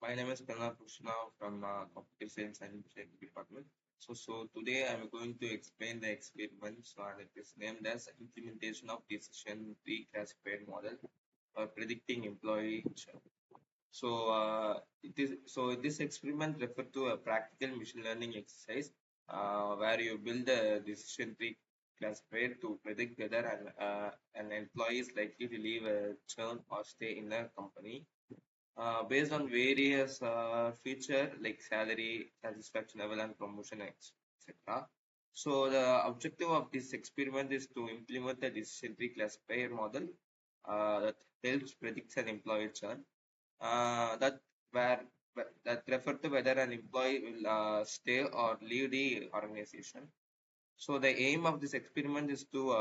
My name is Pranav Krishna from Computer Science and Engineering Department. So today I'm going to explain the experiment. So and it is named as implementation of decision tree classified model for predicting employee churn. This experiment referred to a practical machine learning exercise where you build a decision tree classified to predict whether an employee is likely to leave a churn or stay in a company based on various feature like salary, satisfaction level, and promotion, etc. So the objective of this experiment is to implement a decision tree classifier model that helps predict an employee churn that where that refer to whether an employee will stay or leave the organization. So the aim of this experiment is to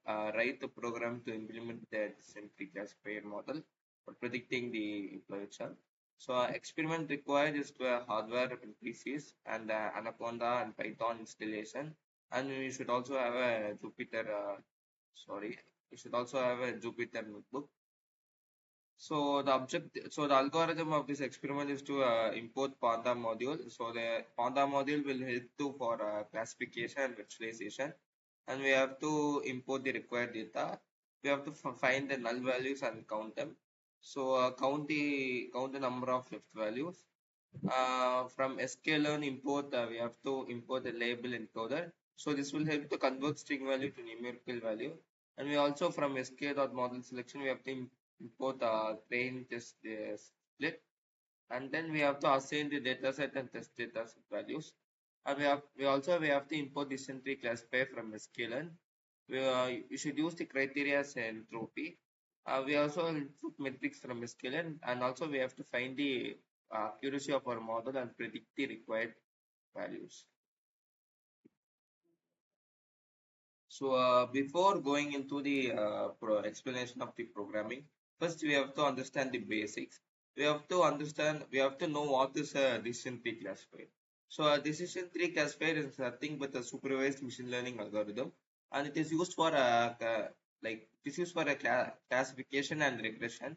write the program to implement the centric classifier model for predicting the employee churn. So experiment required is to a hardware PCs and Anaconda and Python installation, and we should also have a Jupyter. Sorry, we should also have a Jupyter notebook. So the algorithm of this experiment is to import Panda module. So the Panda module will help to for classification and virtualization, and we have to import the required data. We have to find the null values and count them. So count the number of left values. From sklearn import, we have to import the label encoder. So this will help to convert string value to numerical value. And we also from sk.model selection, we have to import train test split. And then we have to assign the dataset and test dataset values. And we have to import the century classifier from sklearn. We should use the criteria as entropy. We also input metrics from sklearn, and also we have to find the accuracy of our model and predict the required values. So before going into the explanation of the programming, first we have to understand the basics. We have to know what is a decision tree classifier. So a decision tree classifier is nothing but a supervised machine learning algorithm, and it is used for classification and regression.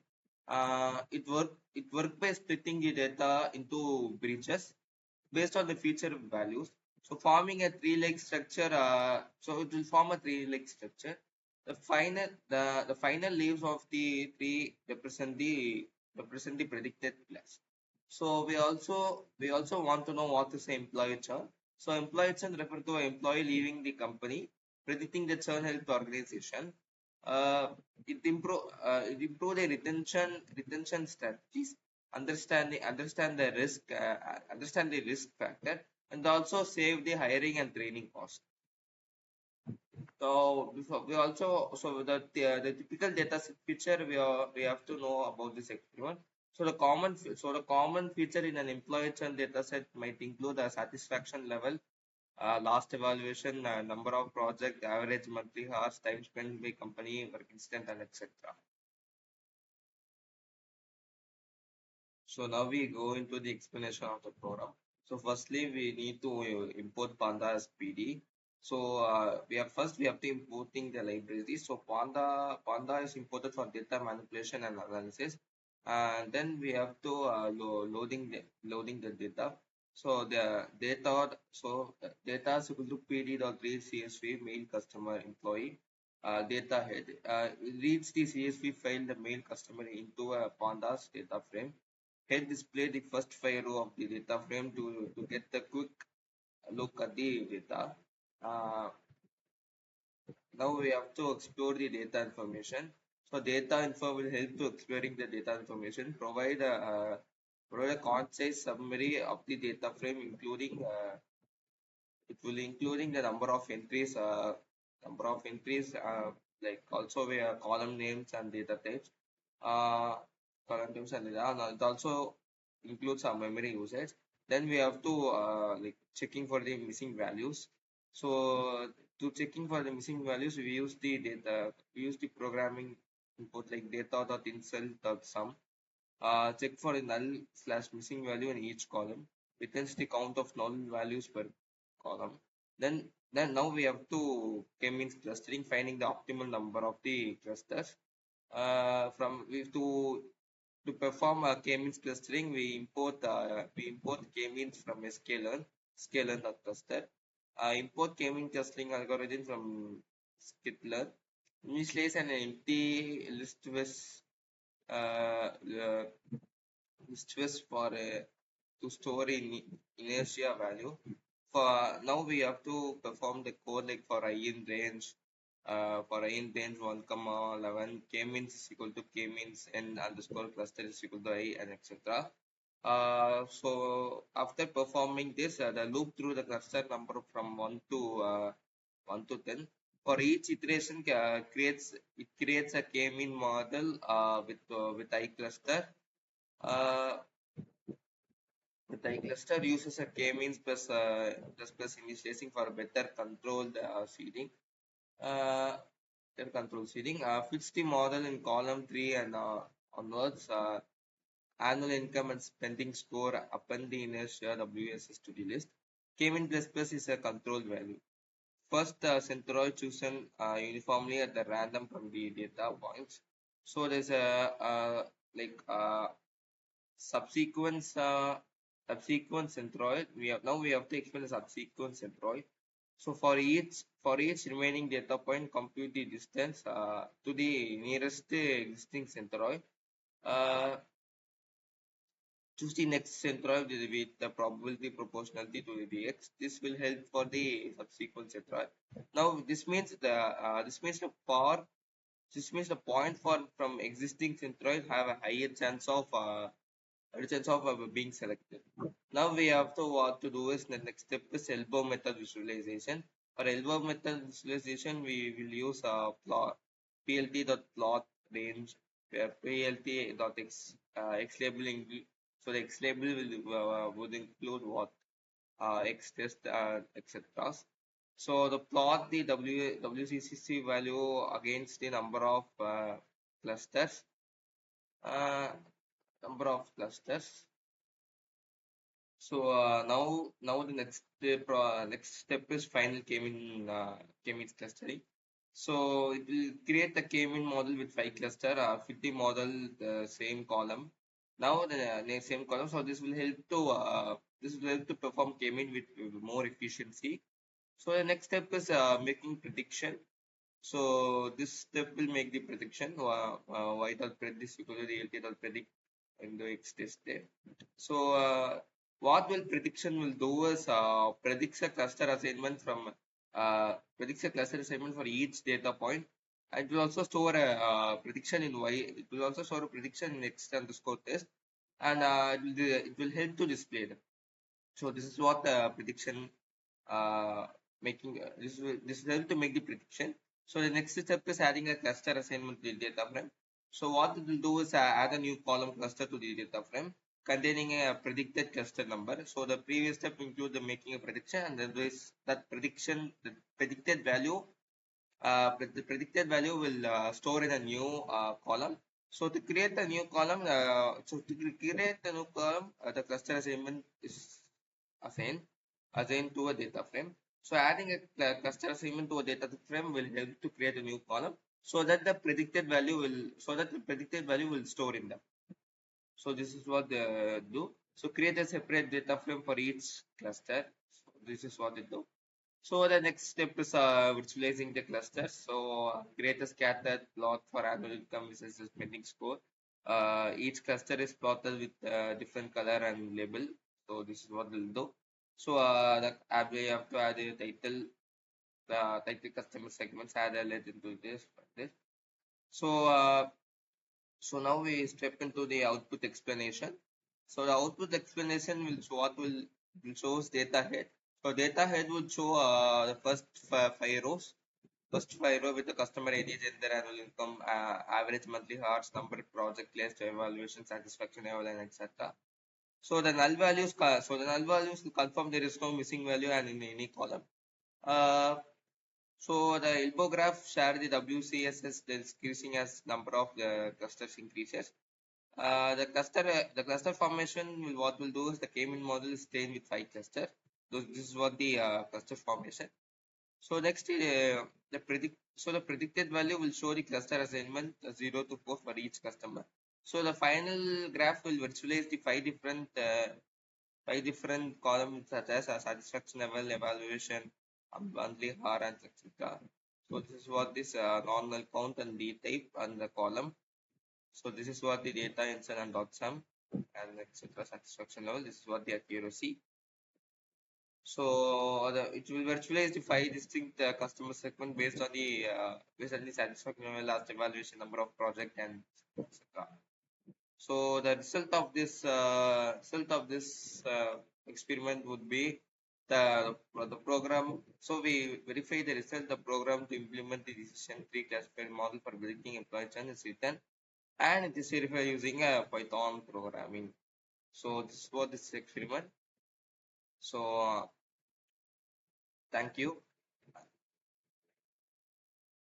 It work by splitting the data into breaches based on the feature values. So forming a tree-like structure, so it will form a tree-like structure. The final leaves of the tree represent the predicted class. So we also want to know what is the employee churn. So employee churn refer to an employee leaving the company, predicting the churn health organization. Uh, it improve the retention strategies, understand the risk factor, and also save the hiring and training cost. So before we also so the typical data set feature we have to know about this experiment. So the common feature in an employee churn data set might include a satisfaction level, last evaluation, number of project, average monthly hours, time spent by company, work incident, and etc. So now we go into the explanation of the program. So firstly, we need to import Panda as PD. So we have to importing the library. So Panda is imported for data manipulation and analysis. And then we have to loading the data. So data is equal to PD dot read CSV mail customer employee data head. It reads the CSV file the mail customer into a Pandas data frame. Head display the first 5 rows of the data frame to get the quick look at the data. Uh, Now we have to explore the data information. So data info will help to exploring the data information, provide a concise summary of the data frame, including the number of entries, like also we have column names and data types. Uh, Column names and data. And it also includes our memory usage. Then we have to like checking for the missing values. So to checking for the missing values, we use the programming input like data.insert.sum. Check for the null slash missing value in each column. Returns the count of null values per column. Then now we have to k-means clustering, finding the optimal number of the clusters. From we have to To perform k-means clustering, we import k-means from sklearn.cluster. Import k-means clustering algorithm from sklearn. Initialize an empty uh, uh, list for to store in inertia value. For now, we have to perform the code like for I in range. For I in range 1 comma 11, k means is equal to k means n underscore cluster is equal to I, and etc. So after performing this, the loop through the cluster number from 1 to 10. For each iteration, creates a k-mean model with I cluster. Uh, the cluster uses a k-means plus initializing for better controlled seeding. Uh, Better control seeding. Fix the model in column 3 and onwards. Annual income and spending score append the inertia WSS to the list. K-mean plus plus is a control value. First, centroid chosen uniformly at the random from the data points. So there's a like subsequent centroid. We have to explain the subsequent centroid. So for each remaining data point, compute the distance to the nearest existing centroid. Uh, Choose the next centroid with the probability proportionality to the x. This will help for the subsequent centroid. Now this means the point from existing centroid have a higher chance of being selected. Now we have to what to do is the next step is elbow method visualization. For elbow method visualization, we will use plt.plot range where x labeling. So the x label would include what x test etc. So the plot the WCCC value against the clusters. Uh, number of clusters. So now the next step is final k-means clustering. So it will create the k-mean model with 5 cluster, fit the model the same column. Now the same column. So this will help to perform k-mean with more efficiency. So the next step is making prediction. So this step will make the prediction. Y dot predict is equal to the LT dot predict in the X test there. So what will prediction will do is predicts a cluster assignment for each data point. It will also store a prediction in Y. It will also store a prediction in X underscore test, and it will help to display them. So this is what the prediction this will help to make the prediction. So the next step is adding a cluster assignment to the data frame. So what it will do is add a new column cluster to the data frame containing a predicted cluster number. So the previous step includes the making a prediction, and then that prediction, the predicted value, the predicted value will store in a new column. So to create a new column, the cluster assignment is assigned to a data frame. So adding a cluster assignment to a data frame will help to create a new column so that the predicted value will store in them. So this is what they do. So create a separate data frame for each cluster. So this is what they do. So the next step is virtualizing the clusters. So create a scattered plot for annual income versus spending score. Each cluster is plotted with different color and label. So this is what we'll do. So we have to add a title customer segments, add a let into this. So now we step into the output explanation. So the output explanation will shows data head. So data head will show the first five rows. First five row with the customer ID, gender, annual income, average monthly hours, number, project list, evaluation, satisfaction level, and etc. So the null values will confirm there is no missing value and in any column. So the elbow graph share the WCSS is increasing as number of the clusters increases. The cluster formation what will do is the K-mean model is trained with 5 clusters. So this is what the cluster formation. So next the predicted value will show the cluster assignment 0 to 4 for each customer. So the final graph will visualize the five different columns such as satisfaction level, evaluation, monthly hour, and etc. So this is what this normal count and D type and the column. So this is what the data insert and dot sum and etc. satisfaction level. This is what the accuracy. So it will virtualize the five distinct customer segment based on the satisfaction level, last evaluation, number of project, and etc. So the result of this experiment would be the program. So we verify the result. The program to implement the decision tree classified model for predicting employee churn is written, and it is verified using a Python programming. So this was this experiment. So thank you.